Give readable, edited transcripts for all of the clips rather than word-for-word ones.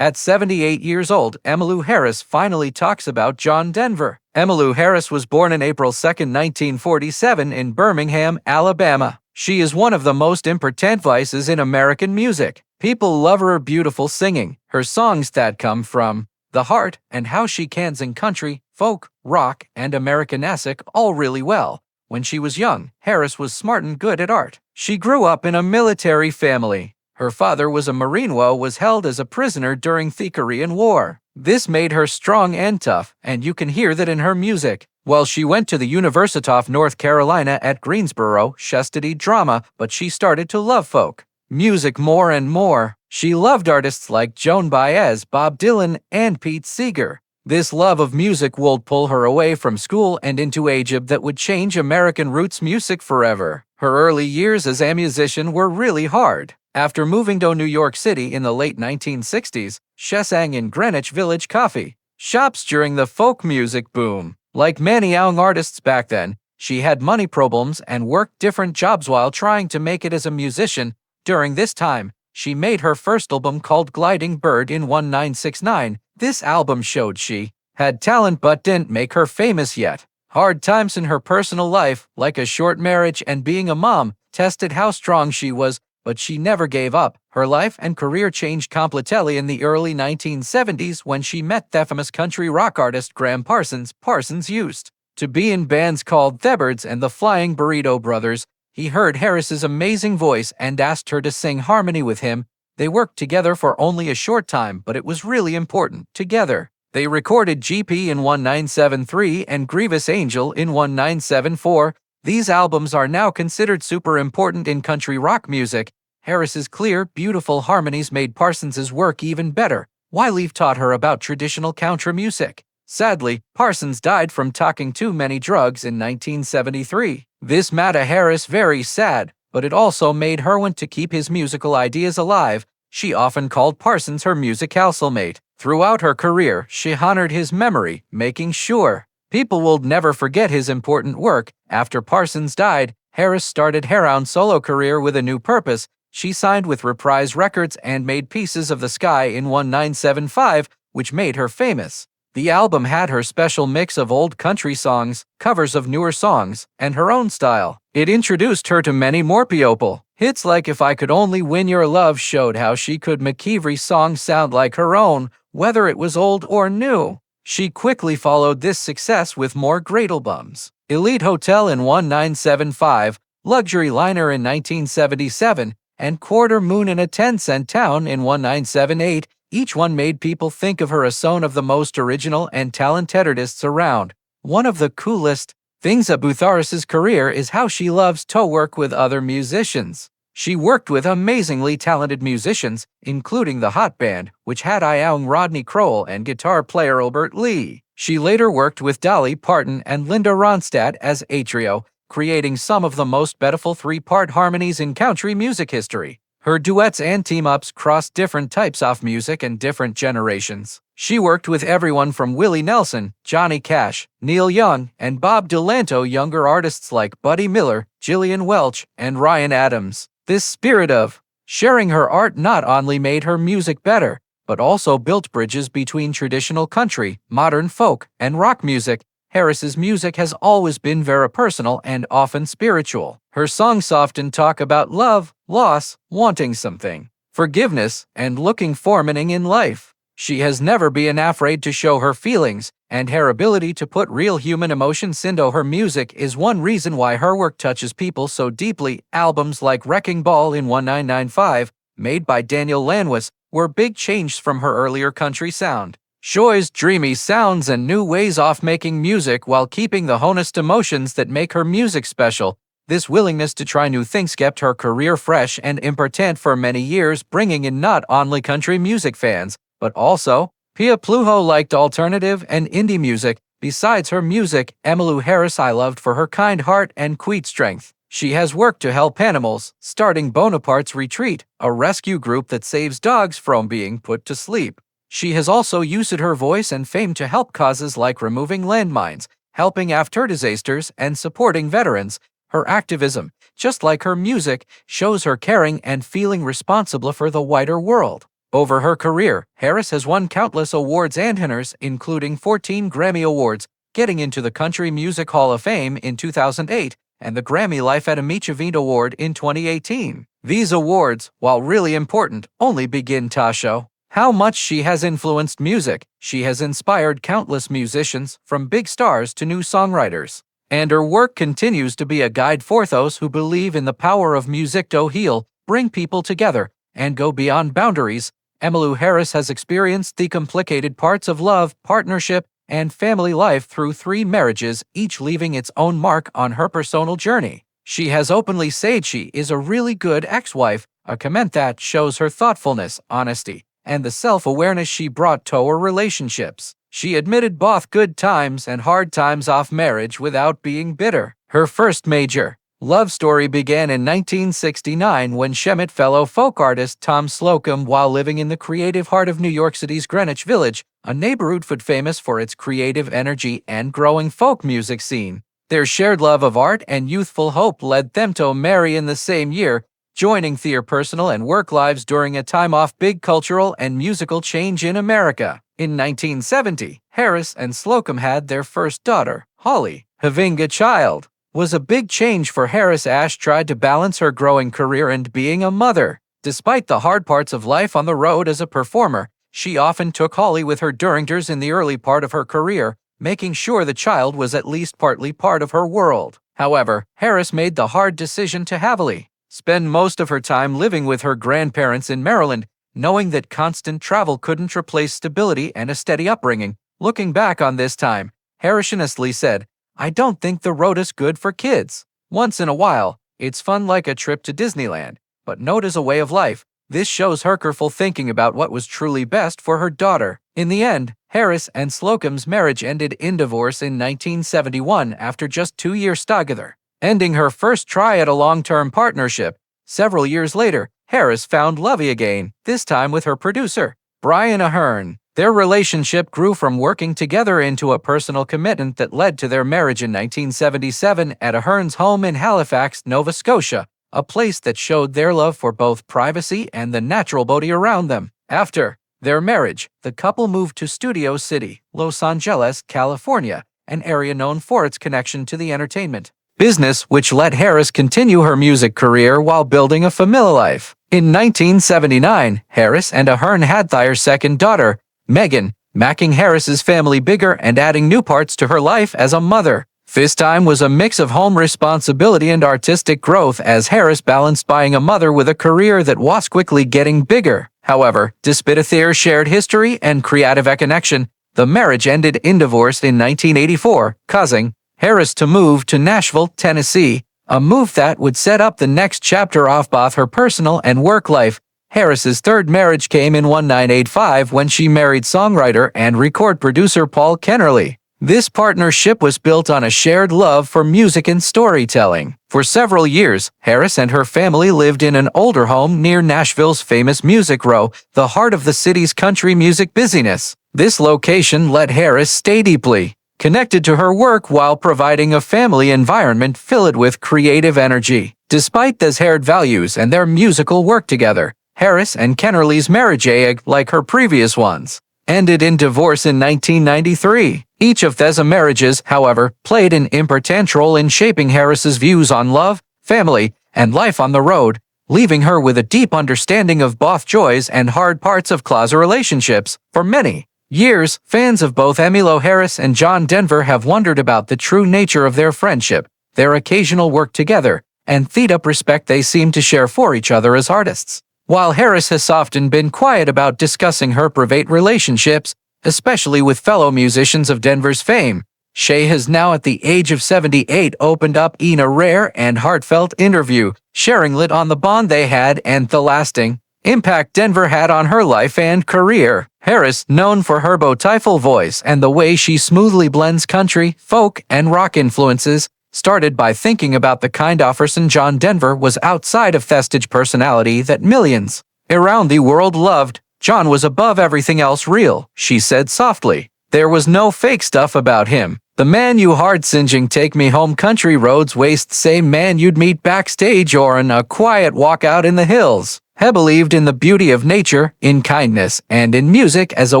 At 78 years old, Emmylou Harris finally talks about John Denver. Emmylou Harris was born on April 2, 1947 in Birmingham, Alabama. She is one of the most important voices in American music. People love her beautiful singing, her songs that come from the heart, and how she can sing country, folk, rock, and Americanasic all really well. When she was young, Harris was smart and good at art. She grew up in a military family. Her father was a Marine who was held as a prisoner during the Korean War. This made her strong and tough, and you can hear that in her music. Well, she went to the University of North Carolina at Greensboro, she studied drama, but she started to love folk music more and more. She loved artists like Joan Baez, Bob Dylan, and Pete Seeger. This love of music would pull her away from school and into a job that would change American roots music forever. Her early years as a musician were really hard. After moving to New York City in the late 1960s, she sang in Greenwich Village coffee shops during the folk music boom. Like many young artists back then, she had money problems and worked different jobs while trying to make it as a musician. During this time, she made her first album called Gliding Bird in 1969. This album showed she had talent but didn't make her famous yet. Hard times in her personal life, like a short marriage and being a mom, tested how strong she was, but she never gave up. Her life and career changed completely in the early 1970s when she met the famous country rock artist Graham Parsons. Parsons used to be in bands called The Birds and the Flying Burrito Brothers. He heard Harris's amazing voice and asked her to sing harmony with him. They worked together for only a short time, but it was really important. Together, they recorded GP in 1973 and Grievous Angel in 1974. These albums are now considered super important in country rock music. Harris's clear, beautiful harmonies made Parsons' work even better. Wiley taught her about traditional country music. Sadly, Parsons died from taking too many drugs in 1973. This made Harris very sad, but it also made her want to keep his musical ideas alive. She often called Parsons her music soulmate. Throughout her career, she honored his memory, making sure people will never forget his important work. After Parsons died, Harris started her own solo career with a new purpose. She signed with Reprise Records and made Pieces of the Sky in 1975, which made her famous. The album had her special mix of old country songs, covers of newer songs, and her own style. It introduced her to many more people. Hits like If I Could Only Win Your Love showed how she could make every song sound like her own, whether it was old or new. She quickly followed this success with more great albums. Elite Hotel in 1975, Luxury Liner in 1977, and Quarter Moon in a 10-Cent Town in 1978. Each one made people think of her as one of the most original and talented artists around. One of the coolest things about Harris's career is how she loves to work with other musicians. She worked with amazingly talented musicians, including the Hot Band, which had young Rodney Crowell and guitar player Albert Lee. She later worked with Dolly Parton and Linda Ronstadt as a trio, creating some of the most beautiful three-part harmonies in country music history. Her duets and team-ups crossed different types of music and different generations. She worked with everyone from Willie Nelson, Johnny Cash, Neil Young, and Bob Dylan to younger artists like Buddy Miller, Gillian Welch, and Ryan Adams. This spirit of sharing her art not only made her music better, but also built bridges between traditional country, modern folk, and rock music. Harris's music has always been very personal and often spiritual. Her songs often talk about love, loss, wanting something, forgiveness, and looking for meaning in life. She has never been afraid to show her feelings, and her ability to put real human emotions into her music is one reason why her work touches people so deeply. Albums like Wrecking Ball in 1995, made by Daniel Lanois, were big changes from her earlier country sound. Shows dreamy sounds and new ways of making music while keeping the honest emotions that make her music special. This willingness to try new things kept her career fresh and important for many years, bringing in not only country music fans, but also people who liked alternative and indie music. Besides her music, Emmylou Harris I loved for her kind heart and quiet strength. She has worked to help animals, starting Bonaparte's Retreat, a rescue group that saves dogs from being put to sleep. She has also used her voice and fame to help causes like removing landmines, helping after disasters, and supporting veterans. Her activism, just like her music, shows her caring and feeling responsible for the wider world. Over her career, Harris has won countless awards and honors, including 14 Grammy Awards, getting into the Country Music Hall of Fame in 2008 and the Grammy Life at Amichevent Award in 2018. These awards, while really important, only begin to show how much she has influenced music. She has inspired countless musicians, from big stars to new songwriters. And her work continues to be a guide for those who believe in the power of music to heal, bring people together, and go beyond boundaries. Emmylou Harris has experienced the complicated parts of love, partnership, and family life through 3 marriages, each leaving its own mark on her personal journey. She has openly said she is a really good ex-wife, a comment that shows her thoughtfulness, honesty, and the self-awareness she brought to her relationships. She admitted both good times and hard times off marriage without being bitter. Her first major love story began in 1969 when she met fellow folk artist Tom Slocum while living in the creative heart of New York City's Greenwich Village, a neighborhood famous for its creative energy and growing folk music scene. Their shared love of art and youthful hope led them to marry in the same year, joining their personal and work lives during a time of big cultural and musical change in America. In 1970, Harris and Slocum had their first daughter, Holly. Having a child was a big change for Harris as she tried to balance her growing career and being a mother. Despite the hard parts of life on the road as a performer, she often took Holly with her during in the early part of her career, making sure the child was at least partly part of her world. However, Harris made the hard decision to heavily spend most of her time living with her grandparents in Maryland, knowing that constant travel couldn't replace stability and a steady upbringing. Looking back on this time, Harris honestly said, "I don't think the road is good for kids. Once in a while, it's fun like a trip to Disneyland, but not as a way of life." This shows her careful thinking about what was truly best for her daughter. In the end, Harris and Slocum's marriage ended in divorce in 1971 after just 2 years together, ending her first try at a long-term partnership. Several years later, Harris found love again, this time with her producer, Brian Ahern. Their relationship grew from working together into a personal commitment that led to their marriage in 1977 at Ahern's home in Halifax, Nova Scotia, a place that showed their love for both privacy and the natural beauty around them. After their marriage, the couple moved to Studio City, Los Angeles, California, an area known for its connection to the entertainment business, which let Harris continue her music career while building a family life. In 1979, Harris and Ahern had their second daughter, Megan, making Harris's family bigger and adding new parts to her life as a mother. This time was a mix of home responsibility and artistic growth as Harris balanced being a mother with a career that was quickly getting bigger. However, despite their shared history and creative connection, the marriage ended in divorce in 1984, causing Harris to move to Nashville, Tennessee, a move that would set up the next chapter of both her personal and work life. Harris's third marriage came in 1985 when she married songwriter and record producer Paul Kennerly. This partnership was built on a shared love for music and storytelling. For several years, Harris and her family lived in an older home near Nashville's famous Music Row, the heart of the city's country music busyness. This location let Harris stay deeply connected to her work while providing a family environment filled with creative energy. Despite these shared values and their musical work together, Harris and Kennerly's marriage, like her previous ones, ended in divorce in 1993. Each of these marriages, however, played an important role in shaping Harris's views on love, family, and life on the road, leaving her with a deep understanding of both joys and hard parts of close relationships. For many years, fans of both Emmylou Harris and John Denver have wondered about the true nature of their friendship, their occasional work together, and the respect they seem to share for each other as artists. While Harris has often been quiet about discussing her private relationships, especially with fellow musicians of Denver's fame, she has now at the age of 78 opened up in a rare and heartfelt interview, sharing lit on the bond they had and the lasting impact Denver had on her life and career. Harris, known for her beautiful voice and the way she smoothly blends country, folk, and rock influences, started by thinking about the kind of person John Denver was outside of the stage personality that millions around the world loved. John was above everything else real, she said softly. There was no fake stuff about him. The man you heart-singeing take me home country roads waste same man you'd meet backstage or in a quiet walkout in the hills. He believed in the beauty of nature, in kindness, and in music as a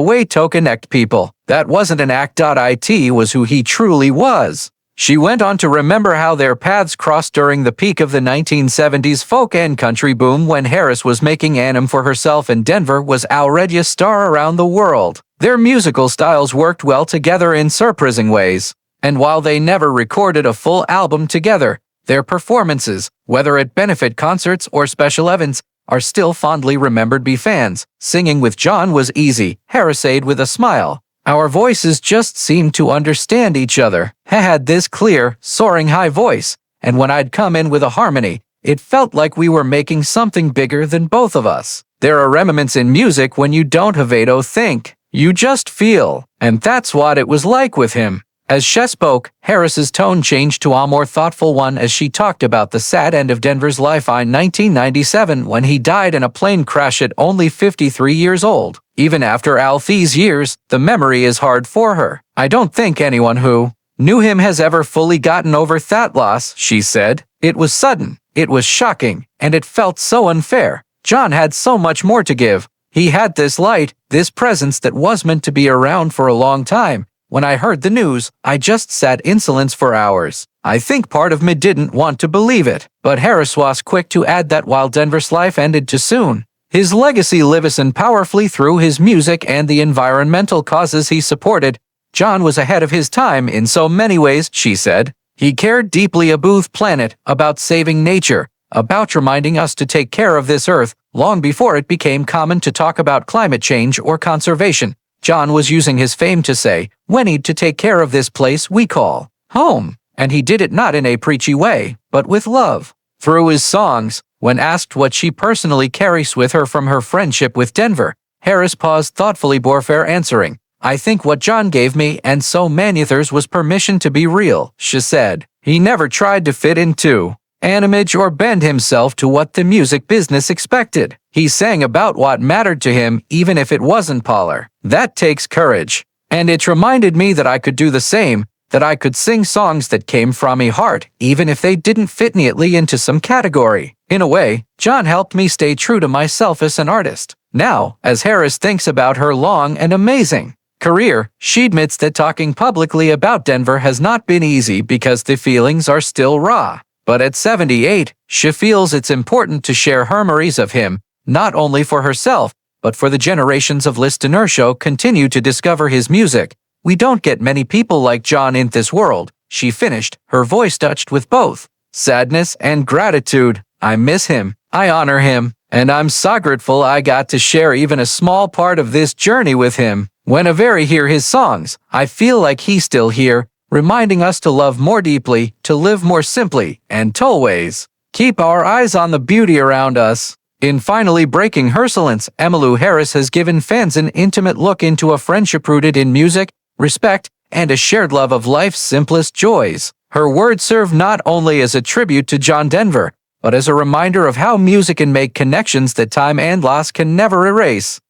way to connect people. That wasn't an act. It was who he truly was. She went on to remember how their paths crossed during the peak of the 1970s folk and country boom when Harris was making a name for herself and Denver was already a star around the world. Their musical styles worked well together in surprising ways. And while they never recorded a full album together, their performances, whether at benefit concerts or special events, are still fondly remembered by fans. Singing with John was easy, Harris said with a smile. Our voices just seemed to understand each other. He had this clear, soaring high voice, and when I'd come in with a harmony, it felt like we were making something bigger than both of us. There are remnants in music when you don't have to think. You just feel, and that's what it was like with him. As she spoke, Harris's tone changed to a more thoughtful one as she talked about the sad end of Denver's life in 1997 when he died in a plane crash at only 53 years old. Even after all these years, the memory is hard for her. I don't think anyone who knew him has ever fully gotten over that loss, she said. It was sudden, it was shocking, and it felt so unfair. John had so much more to give. He had this light, this presence that was meant to be around for a long time. When I heard the news, I just sat in silence for hours. I think part of me didn't want to believe it, but Harris was quick to add that while Denver's life ended too soon, his legacy lives on powerfully through his music and the environmental causes he supported. John was ahead of his time in so many ways, she said. He cared deeply about the planet, about saving nature, about reminding us to take care of this earth, long before it became common to talk about climate change or conservation. John was using his fame to say, we need to take care of this place we call home. And he did it not in a preachy way, but with love. Through his songs, when asked what she personally carries with her from her friendship with Denver, Harris paused thoughtfully before answering. I think what John gave me and so many others was permission to be real, she said. He never tried to fit into an image or bend himself to what the music business expected. He sang about what mattered to him even if it wasn't popular. That takes courage. And it reminded me that I could do the same, that I could sing songs that came from my heart, even if they didn't fit neatly into some category. In a way, John helped me stay true to myself as an artist. Now, as Harris thinks about her long and amazing career, she admits that talking publicly about Denver has not been easy because the feelings are still raw. But at 78, she feels it's important to share her memories of him, not only for herself, but for the generations of listeners who continue to discover his music. We don't get many people like John in this world, she finished, her voice touched with both sadness and gratitude. I miss him, I honor him, and I'm so grateful I got to share even a small part of this journey with him. Whenever I hear his songs, I feel like he's still here, reminding us to love more deeply, to live more simply, and to always keep our eyes on the beauty around us. In finally breaking her silence, Emmylou Harris has given fans an intimate look into a friendship rooted in music, respect, and a shared love of life's simplest joys. Her words serve not only as a tribute to John Denver, but as a reminder of how music can make connections that time and loss can never erase.